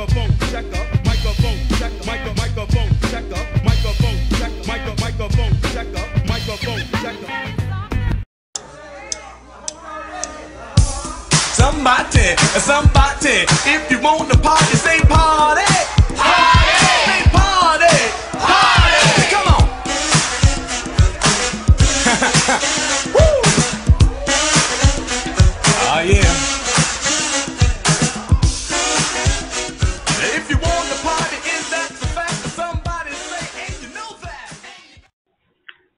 microphone checker, microphone checker, microphone checker, microphone checker, microphone checker, microphone checker. Somebody, if you want to party, say party, party, say party, party. Come on. Woo. Oh yeah. If you want to party, is that the fact that somebody say, and you know that.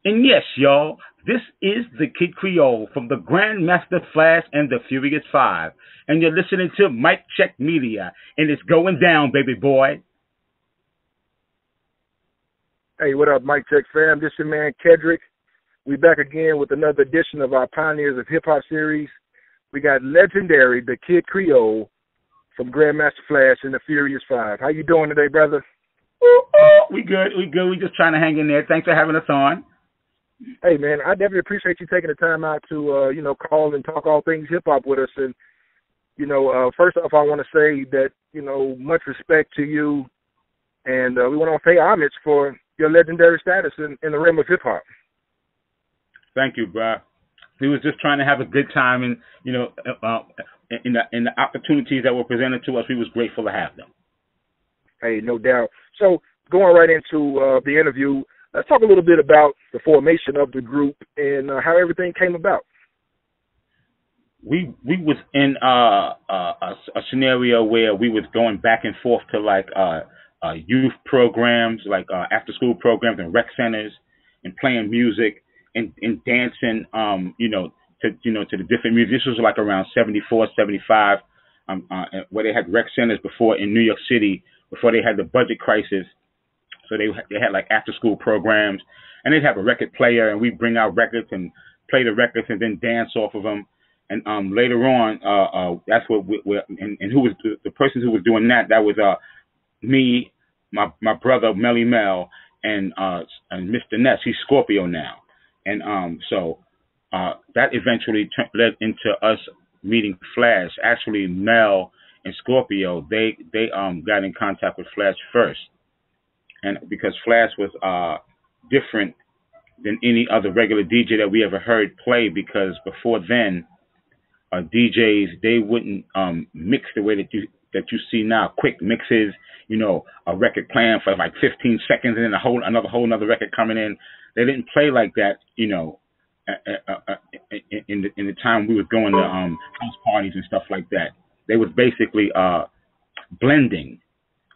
And yes, y'all, this is the Kid Creole from the Grandmaster Flash and the Furious Five. And you're listening to Mic Check Media. And it's going down, baby boy. Hey, what up, Mic Check fam? This your man, Kedrick. We back again with another edition of our Pioneers of Hip Hop series. We got legendary, the Kid Creole from Grandmaster Flash and the Furious Five. How you doing today, brother? We good. We just trying to hang in there. Thanks for having us on. Hey, man, I definitely appreciate you taking the time out to, call and talk all things hip-hop with us. And, first off, I want to say that, much respect to you. And we want to pay homage for your legendary status in the realm of hip-hop. Thank you, bro. We was just trying to have a good time, and, in the opportunities that were presented to us, we was grateful to have them. Hey, no doubt. So going right into the interview, let's talk a little bit about the formation of the group and how everything came about. We was in a scenario where we was going back and forth to like youth programs, like after school programs and rec centers, and playing music and dancing, to the different music. This was like around 74, 75, where they had rec centers before in New York City, before they had the budget crisis. So they had like after school programs, and they'd have a record player, and we'd bring out records and play the records and then dance off of them. And later on, that's what and who was the person who was doing that? That was me, my brother Melly Mel, and Mr. Ness. He's Scorpio now, and so that eventually led into us meeting Flash. Actually, Mel and Scorpio they got in contact with Flash first. And because Flash was different than any other regular DJ that we ever heard play, because before then, DJs, they wouldn't mix the way that you see now, quick mixes, a record playing for like 15 seconds and then another record coming in. They didn't play like that, in the time we was going to house parties and stuff like that. They was basically blending.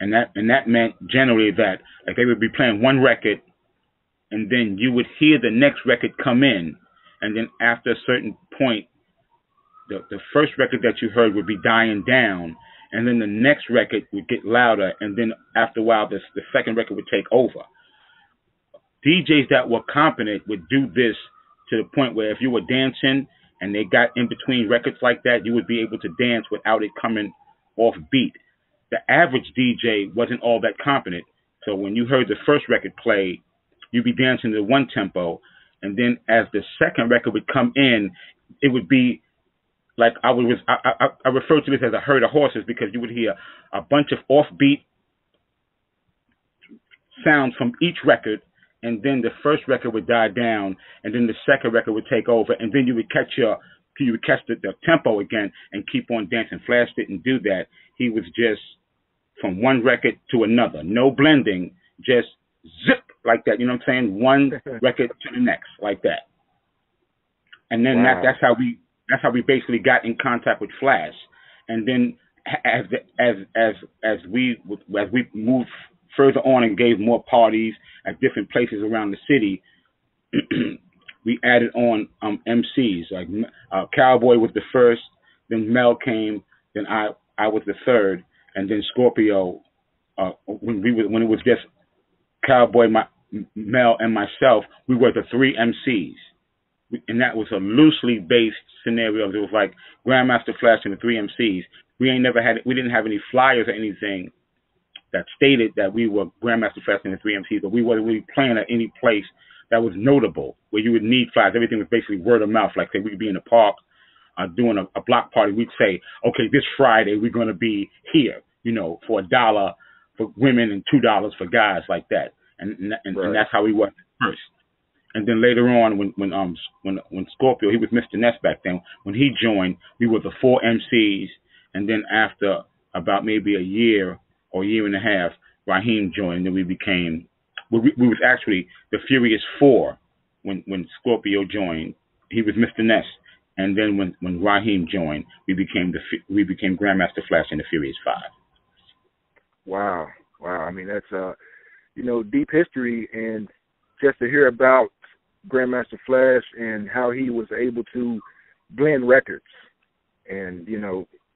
And that meant generally that like they would be playing one record, and then you would hear the next record come in, and then after a certain point, the first record that you heard would be dying down, and then the next record would get louder, and then after a while, the second record would take over. DJs that were competent would do this to the point where if you were dancing and they got in between records like that, you would be able to dance without it coming off beat. The average DJ wasn't all that competent. So when you heard the first record play, you'd be dancing to one tempo. And then as the second record would come in, it would be like I refer to this as a herd of horses, because you would hear a bunch of offbeat sounds from each record. And then the first record would die down, and then the second record would take over. And then you would catch the tempo again and keep on dancing. Flash didn't do that. He was just from one record to another. No blending, just zip like that. You know what I'm saying? One record to the next like that. And then wow. that's how we basically got in contact with Flash. And then as we moved further on and gave more parties at different places around the city, we added on MCs. Like Cowboy was the first, then Mel came, then I was the third, and then Scorpio. When it was just Cowboy, Mel, and myself, we were the three MCs, and that was a loosely based scenario. It was like Grandmaster Flash and the three MCs. We didn't have any flyers or anything that stated that we were Grandmaster Flash and the three MCs, but we wasn't really playing at any place that was notable where you would need flyers. Everything was basically word of mouth. Like say we could be in the park doing a block party, we'd say, okay, this Friday we're going to be here. for $1 for women and $2 for guys, like that. And that's how we worked first. And then later on, when Scorpio, he was Mr. Ness back then. When he joined, we were the 4 MCs. And then after about maybe a year or a year and a half, Raheem joined. And then we became, we was actually the Furious 4 when Scorpio joined. He was Mr. Ness. And then when Raheem joined, we became Grandmaster Flash and the Furious 5. Wow. I mean, that's deep history, and just to hear about Grandmaster Flash and how he was able to blend records, and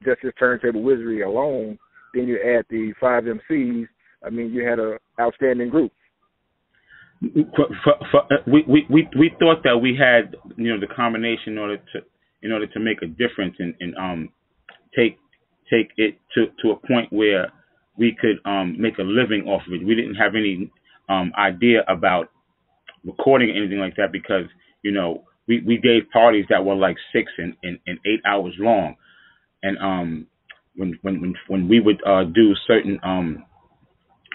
just his turntable wizardry alone. Then you add the 5 MCs. I mean, you had an outstanding group. We thought that we had the combination in order to make a difference and take it to a point where we could make a living off of it. We didn't have any idea about recording or anything like that, because we gave parties that were like 6 and 8 hours long, and when we would do certain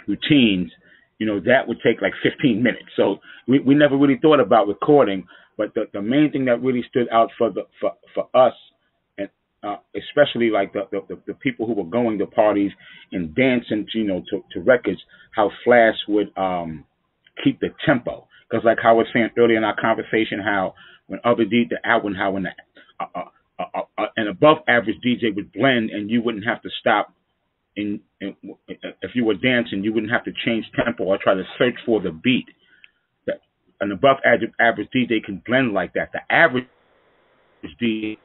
routines, that would take like 15 minutes. So we never really thought about recording. But the main thing that really stood out for us, and especially like the people who were going to parties and dancing, to records, how Flash would keep the tempo. Because like how I was saying earlier in our conversation, how when other DJ out, how when an above average DJ would blend, and you wouldn't have to stop. If you were dancing, you wouldn't have to change tempo or try to search for the beat. That an above average DJ can blend like that. The average DJ,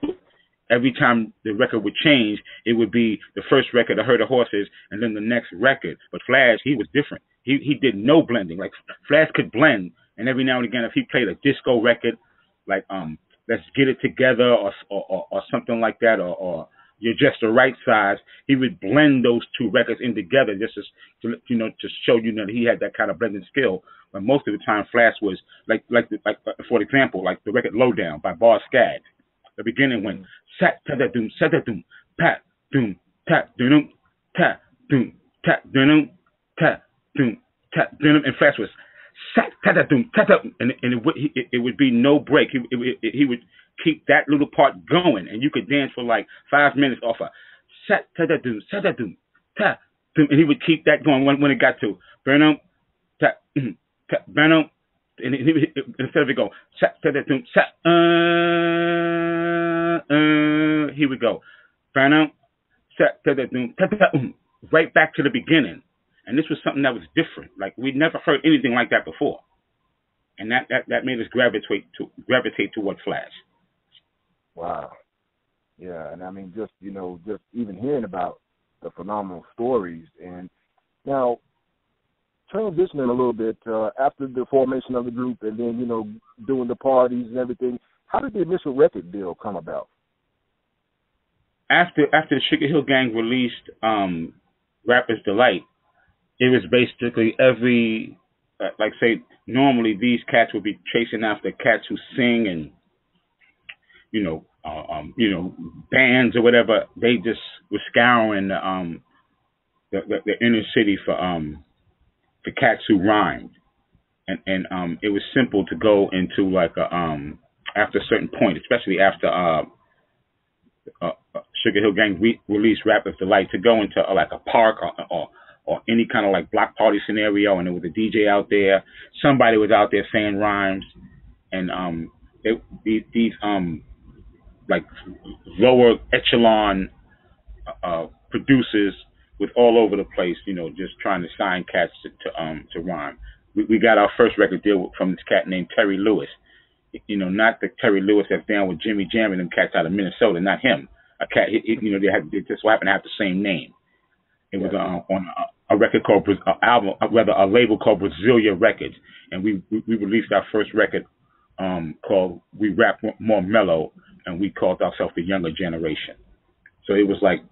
every time the record would change, it would be the first record, A Herd of Horses, and then the next record. But Flash, he was different. He did no blending. Like Flash could blend, and every now and again, if he played a disco record, like Let's Get It Together or something like that, or You're Just the Right Size, he would blend those 2 records in together just to show that he had that kind of blending skill. But most of the time, Flash was like for example, like the record Lowdown by Bar Skaggs. The beginning went sat ta da doom pat doom tat doom tat doom tat doom tat doom tat doom, and Flash was sat ta da doom tat doom, and it would be no break. He would keep that little part going, and you could dance for like 5 minutes off of sat ta da doom ta doom, and he would keep that going when it got to burn out ta burn out, and instead of it go sat ta da doom he would go burn out sat ta da doom right back to the beginning. And this was something that was different. Like we'd never heard anything like that before, and that made us gravitate toward Flash. Wow. Yeah, and I mean, just even hearing about the phenomenal stories, and now transitioning a little bit after the formation of the group, and then doing the parties and everything. How did the initial record deal come about? After the Sugar Hill Gang released Rapper's Delight, it was basically every say normally these cats would be chasing after cats who sing and bands or whatever. They just were scouring the inner city for cats who rhymed, and it was simple to go into like after a certain point, especially after Sugar Hill Gang released Rapper's Delight, to go into like a park or any kind of like block party scenario, and there was a DJ out there. Somebody was out there saying rhymes, and these like lower echelon producers was all over the place, just trying to sign cats to rhyme. We got our first record deal from this cat named Terry Lewis. Not the Terry Lewis that's down with Jimmy Jam and them cats out of Minnesota, not him. A cat, they just so happened to have the same name. It was on a record called a label called Brasilia Records, and we released our first record called We Rap More Mellow, and we called ourselves the Younger Generation. So it was like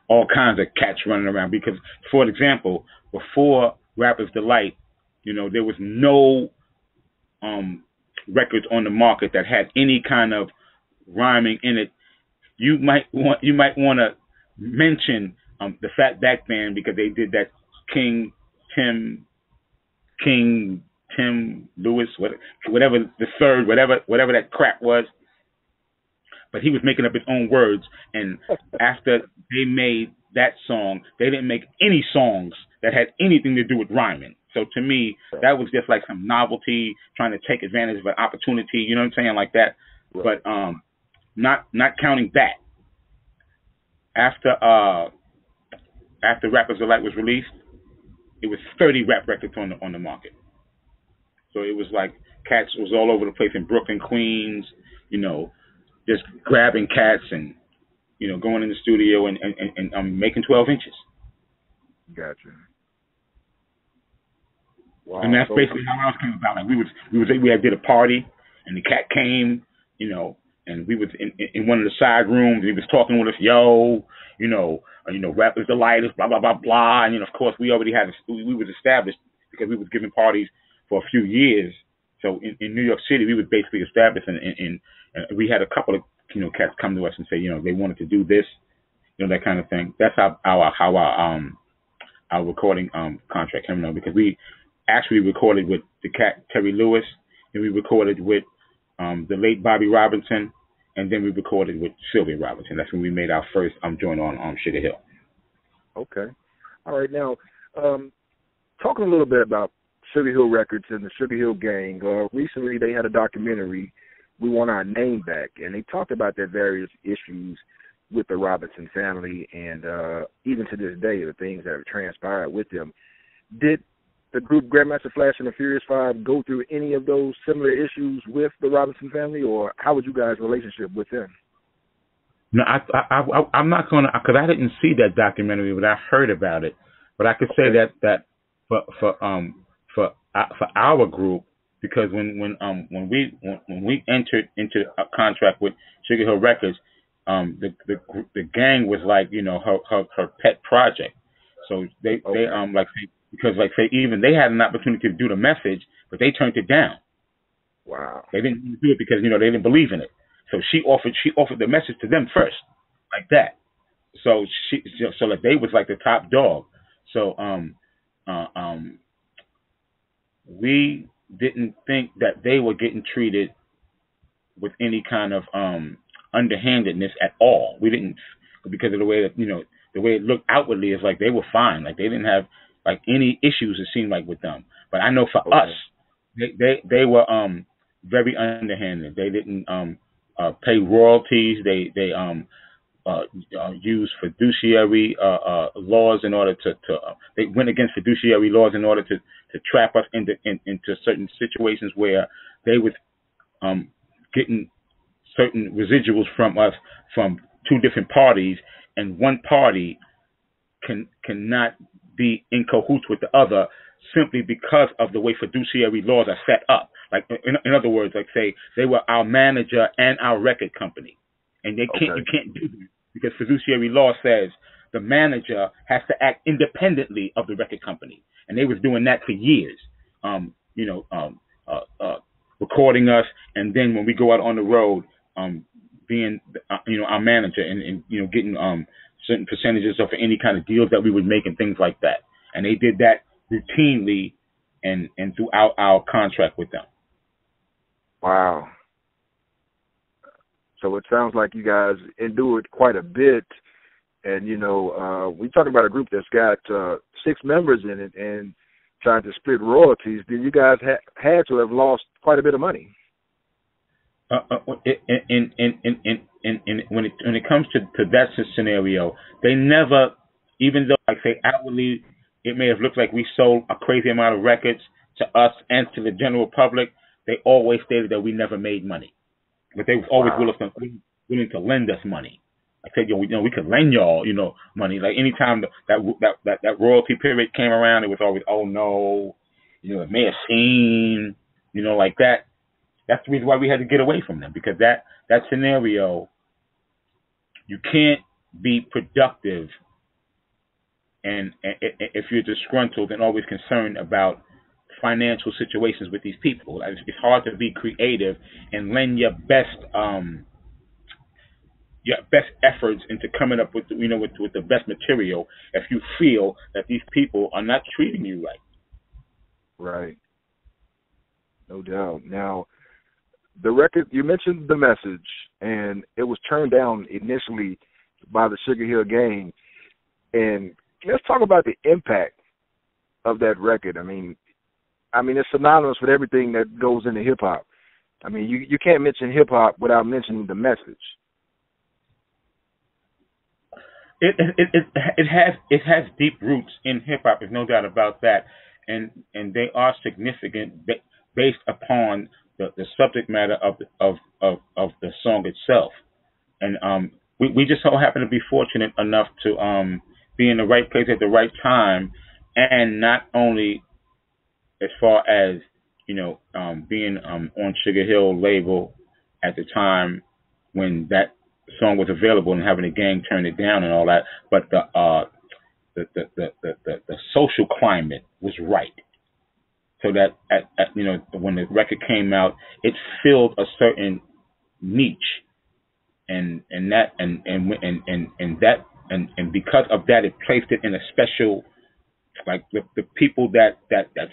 all kinds of cats running around, because, for example, before Rapper's Delight, there was no records on the market that had any kind of rhyming in it. You might want to mention the Fat Back Band, because they did that King Tim King Tim Lewis, whatever the third, whatever that crap was. But he was making up his own words, and after they made that song, they didn't make any songs that had anything to do with rhyming. So to me, that was just like some novelty, trying to take advantage of an opportunity. You know what I'm saying, like that. Right. But not counting that. After Rappers Delight was released, it was 30 rap records on the market. So it was like cats was all over the place in Brooklyn, Queens, just grabbing cats and, going in the studio and making 12 inches. Gotcha. Wow. And that's basically how ours came about. Like we had did a party, and the cat came, and we was in one of the side rooms. And he was talking with us, Rappers Delight, blah blah blah blah. And of course, we already we was established because we was giving parties for a few years. So in New York City, we was basically established, and we had a couple of cats come to us and say they wanted to do this, that kind of thing. That's how our recording contract came on, because we actually recorded with the cat Terry Lewis, and we recorded with the late Bobby Robinson, and then we recorded with Sylvia Robinson. That's when we made our first joint on Sugar Hill. Okay. All right. Now, talking a little bit about Sugar Hill Records and the Sugar Hill Gang. Recently, they had a documentary, We Want Our Name Back, and they talked about their various issues with the Robinson family, and even to this day, the things that have transpired with them. Did the group Grandmaster Flash and the Furious Five go through any of those similar issues with the Robinson family, or how was you guys' relationship with them? No, I'm not going to, because I didn't see that documentary, but I heard about it. But I could say that for our group, because when we entered into a contract with Sugar Hill Records, the gang was like her pet project. So they even they had an opportunity to do the message, but they turned it down. Wow. They didn't do it because they didn't believe in it. So she offered the message to them first, like that. So like they was like the top dog. So we didn't think that they were getting treated with any kind of underhandedness at all. We didn't, because of the way that the way it looked outwardly is like they were fine. Like they didn't have like any issues, it seemed like, with them. But I know for us, they were very underhanded. They didn't pay royalties. They used fiduciary laws in order to they went against fiduciary laws in order to trap us into certain situations where they was getting certain residuals from us from two different parties, and one party cannot be in cahoots with the other simply because of the way fiduciary laws are set up. Like in other words, like say they were our manager and our record company, and you can't do that because fiduciary law says the manager has to act independently of the record company, and they was doing that for years. Recording us, and then when we go out on the road, being our manager and getting certain percentages of any kind of deals that we would make and things like that. And they did that routinely and throughout our contract with them. Wow. So it sounds like you guys endured quite a bit. And, we talk about a group that's got 6 members in it and trying to split royalties. Then you guys had to have lost quite a bit of money. When it comes to that scenario, they never, even though like say outwardly it may have looked like we sold a crazy amount of records to us and to the general public, they always stated that we never made money, but they was always willing to lend us money. I said, we could lend y'all, money. Like anytime that royalty period came around, it was always, oh no, it may have seemed, like that. That's the reason why we had to get away from them, because that scenario, you can't be productive and if you're disgruntled and always concerned about financial situations with these people. It's hard to be creative and lend your best your best efforts into coming up with with the best material if you feel that these people are not treating you right. Right. No doubt. Now, the record, you mentioned The Message, and it was turned down initially by the Sugar Hill Gang. And let's talk about the impact of that record. I mean, it's synonymous with everything that goes into hip hop. I mean, you can't mention hip hop without mentioning The Message. It has deep roots in hip hop. There's no doubt about that, and they are significant based upon the subject matter of the song itself. And we just so happen to be fortunate enough to be in the right place at the right time, and not only as far as being on Sugar Hill label at the time when that song was available and having the gang turn it down and all that, but the social climate was right. So that when the record came out, it filled a certain niche, and because of that, it placed it in a special, like the people that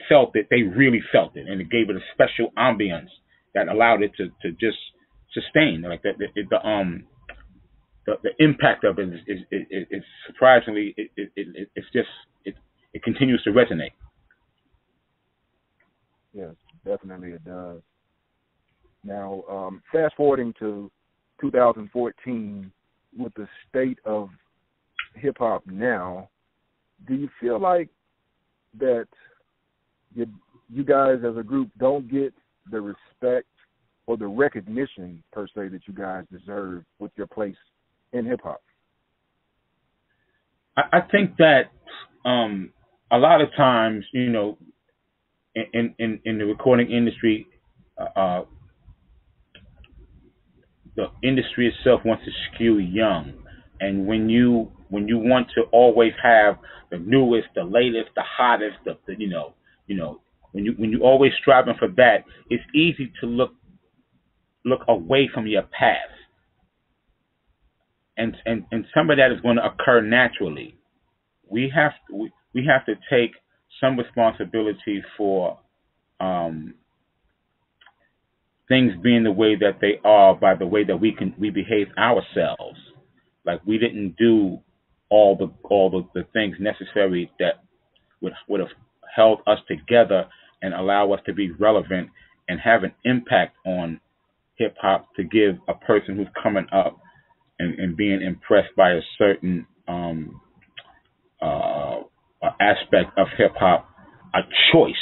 felt it, they really felt it, and it gave it a special ambiance that allowed it to just sustain. Like the impact of it is surprisingly it continues to resonate. Yes, definitely it does. Now, fast forwarding to 2014, with the state of hip hop now, do you feel like that you guys as a group don't get the respect or the recognition per se that you guys deserve with your place in hip hop? I think that a lot of times, in the recording industry, the industry itself wants to skew young, and when you want to always have the newest, the latest, the hottest, when you always striving for that, it's easy to look away from your past, and some of that is going to occur naturally. We have to take some responsibility for things being the way that they are by the way that we behave ourselves. Like, we didn't do all the things necessary that would have held us together and allow us to be relevant and have an impact on hip hop, to give a person who's coming up and being impressed by a certain aspect of hip hop a choice.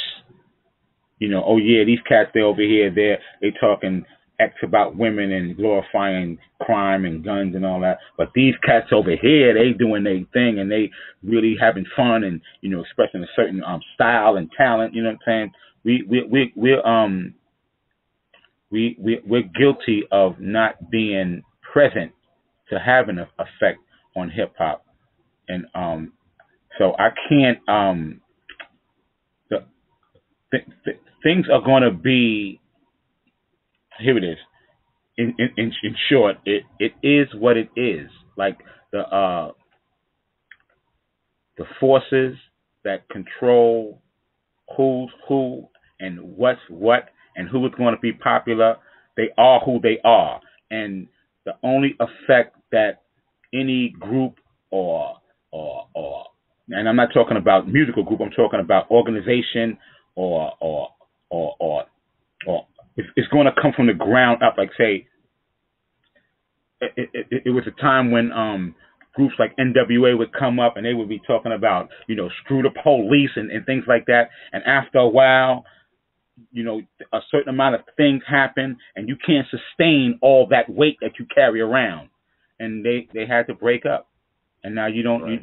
Oh yeah, these cats, they over here, they talking X about women and glorifying crime and guns and all that. But these cats over here, they doing their thing and they really having fun and expressing a certain style and talent. You know what I'm saying? We're guilty of not being present to have an effect on hip hop, and so I can't. Things are going to be. Here it is. In short, it is what it is. Like the forces that control who's who and what's what and who is going to be popular, they are who they are. And the only effect that any group or and I'm not talking about musical group, I'm talking about organization or it's going to come from the ground up. Like, say, it was a time when groups like NWA would come up and they would be talking about, screw the police and things like that. And after a while, a certain amount of things happen and you can't sustain all that weight that you carry around. And they had to break up. And now you don't, right.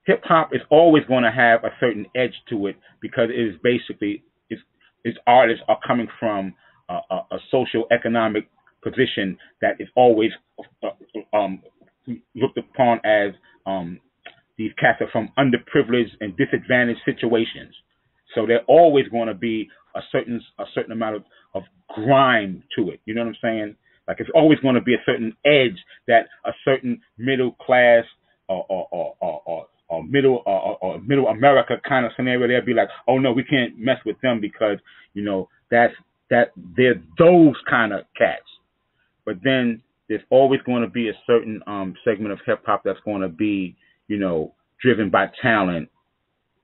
Hip hop is always going to have a certain edge to it because it is basically its artists are coming from a social economic position that is always looked upon as these cats are from underprivileged and disadvantaged situations. So they're always going to be a certain amount of grime to it. You know what I'm saying? Like it's always going to be a certain edge that a certain middle class or middle America kind of scenario. They'll be like, oh no, we can't mess with them because that they're those kind of cats. But then there's always going to be a certain segment of hip hop that's going to be, driven by talent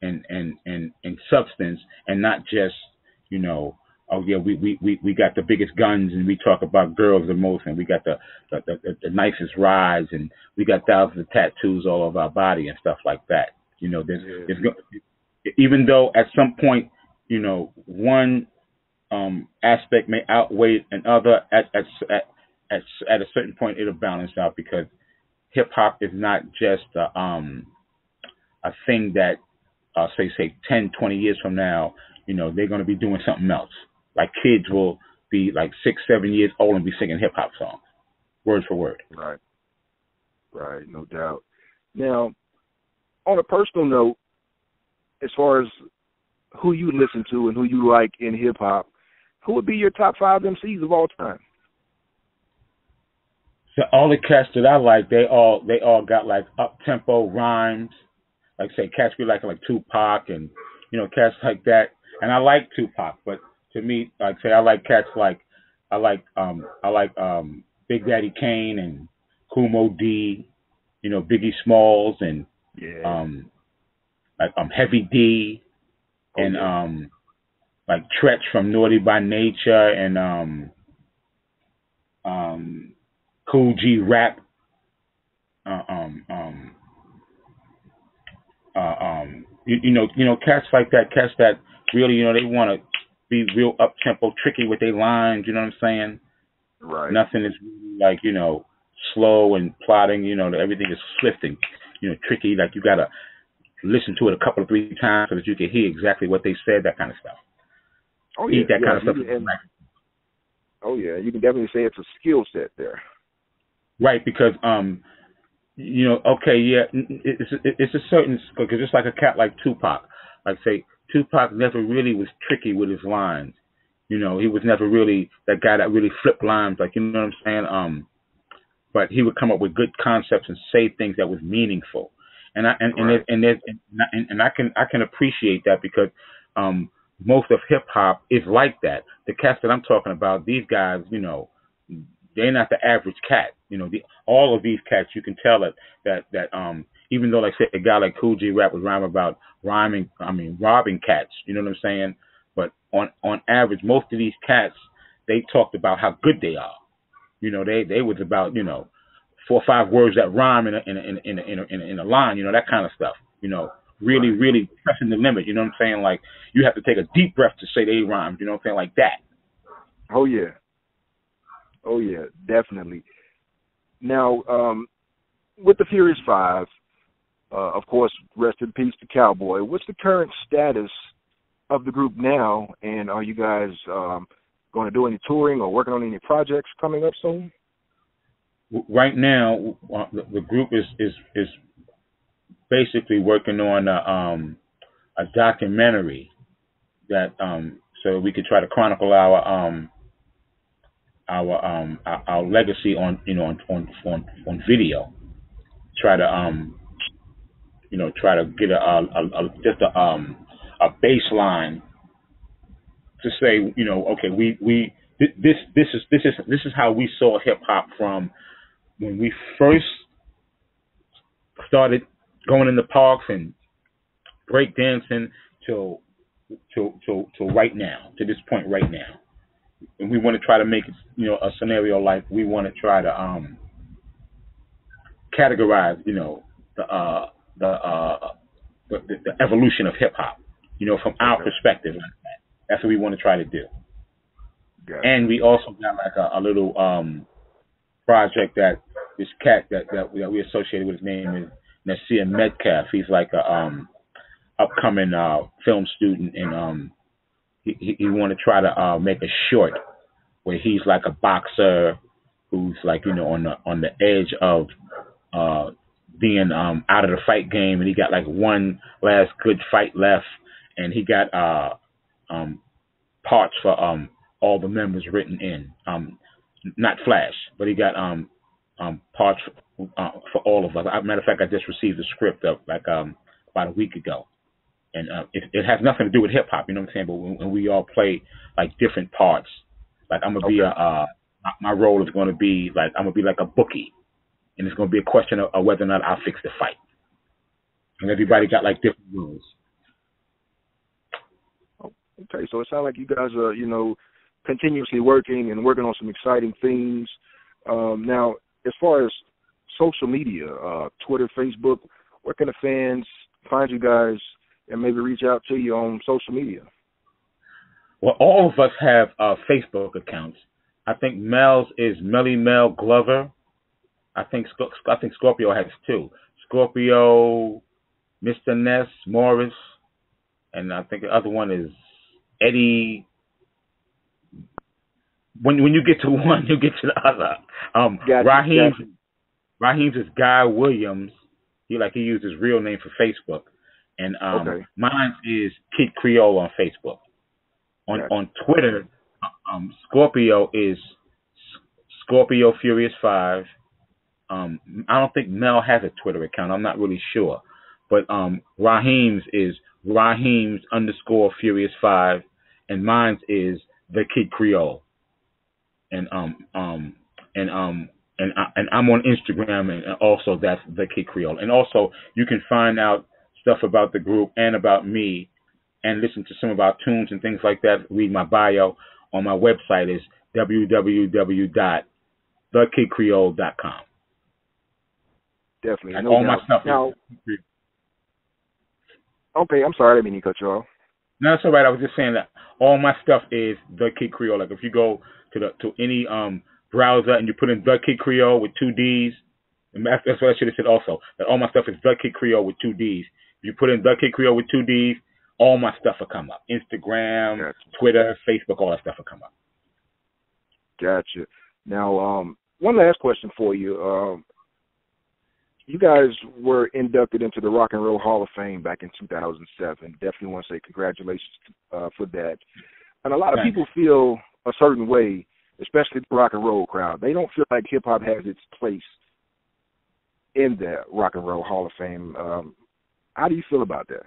and substance, and not just, oh yeah, we got the biggest guns and we talk about girls the most, and we got the nicest rides, and we got thousands of tattoos all over our body and stuff like that. Even though at some point, one aspect may outweigh another, at a certain point it'll balance out, because hip hop is not just a thing that say 10, 20 years from now, they're going to be doing something else. Like kids will be like 6, 7 years old and be singing hip hop songs, word for word. Right, no doubt. Now, on a personal note, as far as who you listen to and who you like in hip hop, who would be your top 5 MCs of all time? So all the cats that I like, they all got like up tempo rhymes. Like say cats be like Tupac and cats like that. And I like Tupac, but to me, like say I like cats like I like Big Daddy Kane and Kumo D, Biggie Smalls and Heavy D and like Tretch from Naughty by Nature and Cool G Rap. Cats like that, cats that really, they want to be real up tempo, tricky with their lines. You know what I'm saying? Right. Nothing is really like slow and plotting. Everything is swift and tricky. Like you gotta listen to it a couple of 3 times so that you can hear exactly what they said. That kind of stuff. Oh yeah, Eat that kind of stuff. Oh yeah, you can definitely say it's a skill set there. Right, because okay, yeah, it's a certain, because just like a cat like Tupac, like say Tupac never really was tricky with his lines. He was never really that guy that really flipped lines, like, you know what I'm saying? But he would come up with good concepts and say things that was meaningful, and I can appreciate that, because most of hip hop is like that. The cats that I'm talking about, these guys, they're not the average cat. All of these cats, you can tell that even though, like say, a guy like Cool G Rap was robbing cats. You know what I'm saying? But on average, most of these cats, they talked about how good they are. They was about 4 or 5 words that rhyme in a line. That kind of stuff. Really, really pressing the limit. You know what I'm saying? Like you have to take a deep breath to say they rhymed. You know what I'm saying? Like that. Oh yeah, definitely. Now, with the Furious 5, of course, rest in peace to Cowboy. What's the current status of the group now, and are you guys going to do any touring or working on any projects coming up soon? Right now, the group is basically working on a documentary that so we could try to chronicle our legacy on video. Try to get a baseline to say, okay, this is how we saw hip hop from when we first started going in the parks and break dancing till right now, to this point right now. And we want to try to make it, a scenario like we want to try to categorize, the evolution of hip hop, from our perspective. That's what we want to try to do. And we also got like a little project that this cat that we associated with, his name is Nasir Metcalf. He's like a upcoming film student, and he want to try to make a short where he's like a boxer who's like on the edge of being out of the fight game, and he got like one last good fight left, and he got parts for all the members written in. Not Flash, but he got parts for all of us. As a matter of fact, I just received the script of like about a week ago, and it has nothing to do with hip hop. You know what I'm saying? But when we all play like different parts, like I'm gonna be my role is going to be like I'm gonna be like a bookie, and it's going to be a question of whether or not I'll fix the fight. And everybody got like different rules. Okay, so it sounds like you guys are, continuously working on some exciting things. Now, as far as social media, Twitter, Facebook, where can the fans find you guys and maybe reach out to you on social media? Well, all of us have Facebook accounts. I think Mel's is Melly Mel Glover. I think Scorpio has two. Scorpio, Mr. Ness, Morris, and I think the other one is Eddie. When you get to one, you get to the other. Raheem's is Guy Williams. He used his real name for Facebook, and mine is Kid Creole on Facebook. On Twitter, Scorpio is Scorpio Furious 5. I don't think Mel has a Twitter account. I'm not really sure, but Raheem's is Raheem's _Furious 5, and mine is the Kid Creole. And I'm on Instagram, and also that's the Kid Creole. And also you can find out stuff about the group and about me, and listen to some of our tunes and things like that. Read my bio on my website is www.thekidcreole.com. Definitely. And all my stuff. Okay, I'm sorry, I didn't mean to cut you off. No, that's all right. I was just saying that all my stuff is The Kid Creole. Like if you go to any browser and you put in The Kid Creole with 2 D's, and that's what I should have said also. That all my stuff is The Kid Creole with 2 D's. If you put in The Kid Creole with 2 D's, all my stuff will come up. Instagram, gotcha. Twitter, Facebook, all that stuff will come up. Gotcha. Now, one last question for you. You guys were inducted into the Rock and Roll Hall of Fame back in 2007. Definitely want to say congratulations for that. And a lot of people feel a certain way, especially the rock and roll crowd. They don't feel like hip-hop has its place in the Rock and Roll Hall of Fame. How do you feel about that?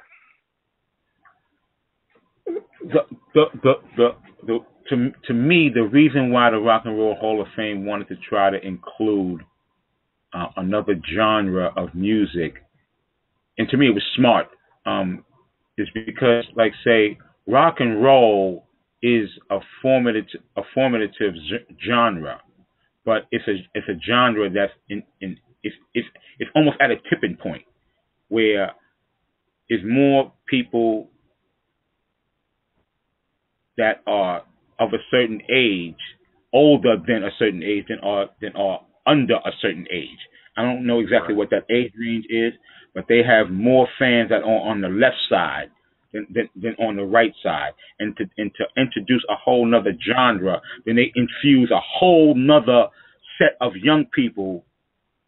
To me, the reason why the Rock and Roll Hall of Fame wanted to try to include another genre of music, and to me it was smart, is because, like, say, rock and roll is a formative genre, but it's a genre that's it's almost at a tipping point where is more people that are of a certain age, older than a certain age, than are under a certain age. I don't know exactly what that age range is, but they have more fans that are on the left side than on the right side. And to introduce a whole nother genre, then they infuse a whole nother set of young people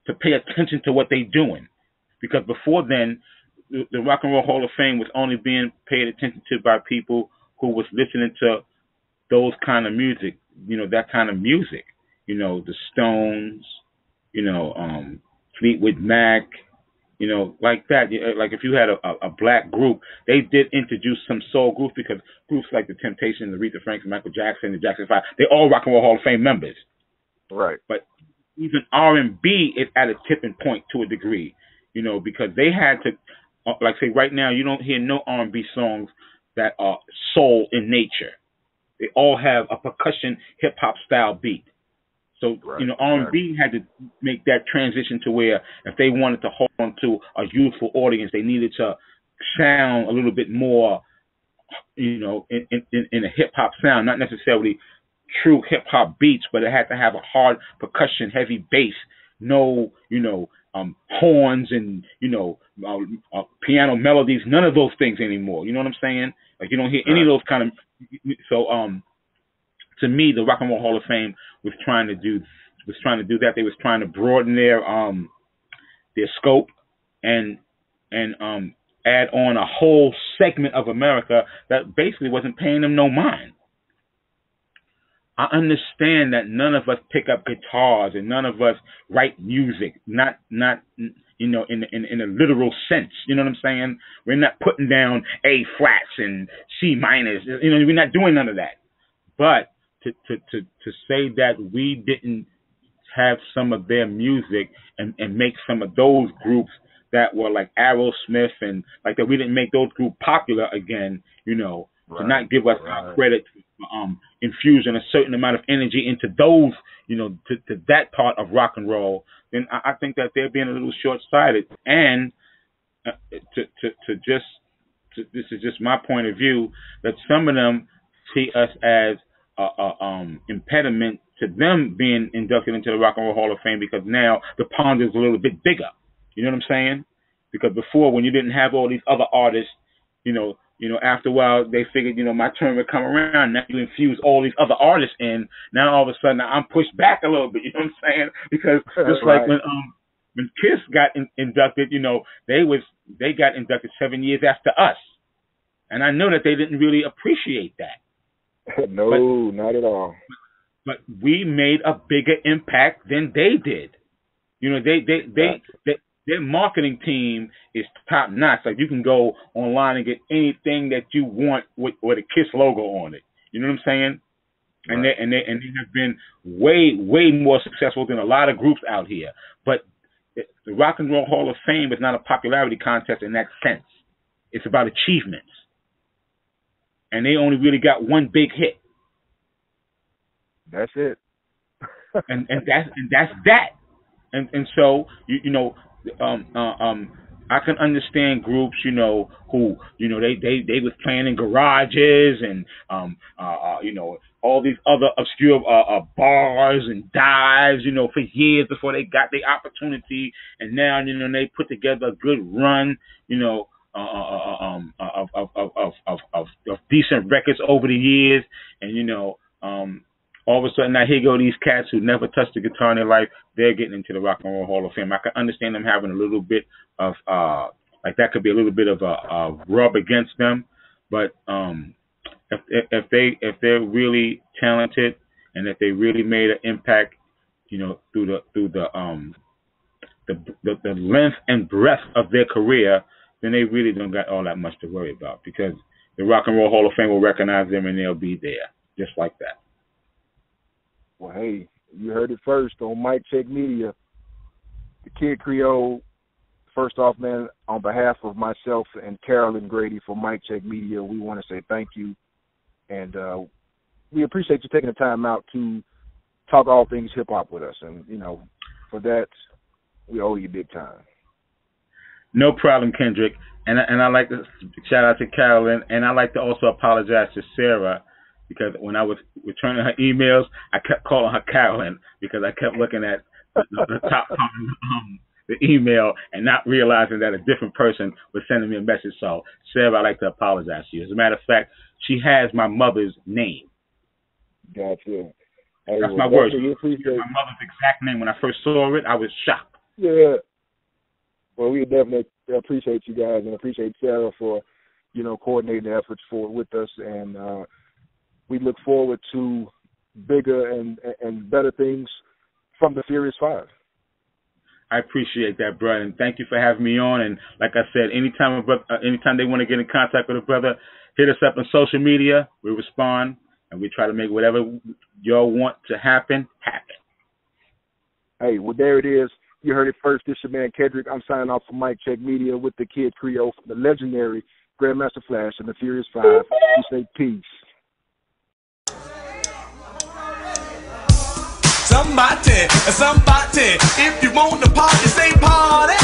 to pay attention to what they're doing. Because before then, the Rock and Roll Hall of Fame was only being paid attention to by people who was listening to those kind of music, that kind of music, the Stones, Fleetwood Mac, like that. Like if you had a black group, they did introduce some soul groups, because groups like the Temptations, Aretha Franklin, Michael Jackson, the Jackson 5, they all Rock and Roll Hall of Fame members. Right. But even R&B is at a tipping point to a degree, because they had to, like say right now, you don't hear no R&B songs that are soul in nature. They all have a percussion hip hop style beat. So, R&B had to make that transition to where if they wanted to hold on to a youthful audience, they needed to sound a little bit more, in a hip hop sound, not necessarily true hip hop beats, but it had to have a hard percussion, heavy bass, no, horns and, piano melodies, none of those things anymore. You know what I'm saying? Like you don't hear any of those kind of, so, to me, the Rock and Roll Hall of Fame was trying to do that. They was trying to broaden their scope and add on a whole segment of America that basically wasn't paying them no mind. I understand that none of us pick up guitars and none of us write music, not you know, in a literal sense. You know what I'm saying? We're not putting down A flats and C minors. You know, we're not doing none of that. But to say that we didn't have some of their music and make some of those groups that were like Aerosmith and like that, we didn't make those groups popular again, you know, to not give us our credit, infusing a certain amount of energy into those, you know, to that part of rock and roll, then I think that they're being a little short-sighted. And this is just my point of view, that some of them see us as impediment to them being inducted into the Rock and Roll Hall of Fame, because now the pond is a little bit bigger. You know what I'm saying? Because before, when you didn't have all these other artists, you know, after a while they figured, you know, my turn would come around. Now you infuse all these other artists in. Now all of a sudden I'm pushed back a little bit. You know what I'm saying? Because just like when Kiss got inducted, you know, they got inducted 7 years after us, and I know that they didn't really appreciate that. No, not at all. But we made a bigger impact than they did. You know, their marketing team is top notch. Like, you can go online and get anything that you want with a Kiss logo on it. You know what I'm saying? And they have been way more successful than a lot of groups out here. But the Rock and Roll Hall of Fame is not a popularity contest in that sense. It's about achievements. And they only really got one big hit. That's it. and that's that. And so you know, I can understand groups, you know, who, you know, they was playing in garages and you know, all these other obscure bars and dives, you know, for years before they got their opportunity, and now, you know, they put together a good run, you know, of decent records over the years, and you know, all of a sudden now here go these cats who never touched a guitar in their life. They're getting into the Rock and Roll Hall of Fame. I can understand them having a little bit of like that could be a little bit of a rub against them, but if they're really talented and if they really made an impact, you know, through the length and breadth of their career, then they really don't got all that much to worry about, because the Rock and Roll Hall of Fame will recognize them and they'll be there just like that. Well, hey, you heard it first on Mic Check Media. The Kid Creole, first off, man, on behalf of myself and Carolyn Grady for Mic Check Media, we want to say thank you. And we appreciate you taking the time out to talk all things hip-hop with us. And, you know, for that, we owe you big time. No problem, Kendrick. And I'd like to shout out to Carolyn, and I'd like to also apologize to Sarah, because when I was returning her emails, I kept calling her Carolyn because I kept looking at the top part of the email and not realizing that a different person was sending me a message. So, Sarah, I'd like to apologize to you. As a matter of fact, she has my mother's name. Gotcha. Hey, that's my words. My mother's exact name. When I first saw it, I was shocked. Yeah. Well, we definitely appreciate you guys and appreciate Sarah for, you know, coordinating the efforts with us, and we look forward to bigger and better things from the Furious Five. I appreciate that, brother, and thank you for having me on. And like I said, anytime they want to get in contact with a brother, hit us up on social media. We respond, and we try to make whatever y'all want to happen. Hey, well, there it is. You heard it first. This is your man, Kendrick. I'm signing off from Mic Check Media with the Kid Creole, the legendary Grandmaster Flash and the Furious Five. We say peace. Somebody, if you want to party, say party.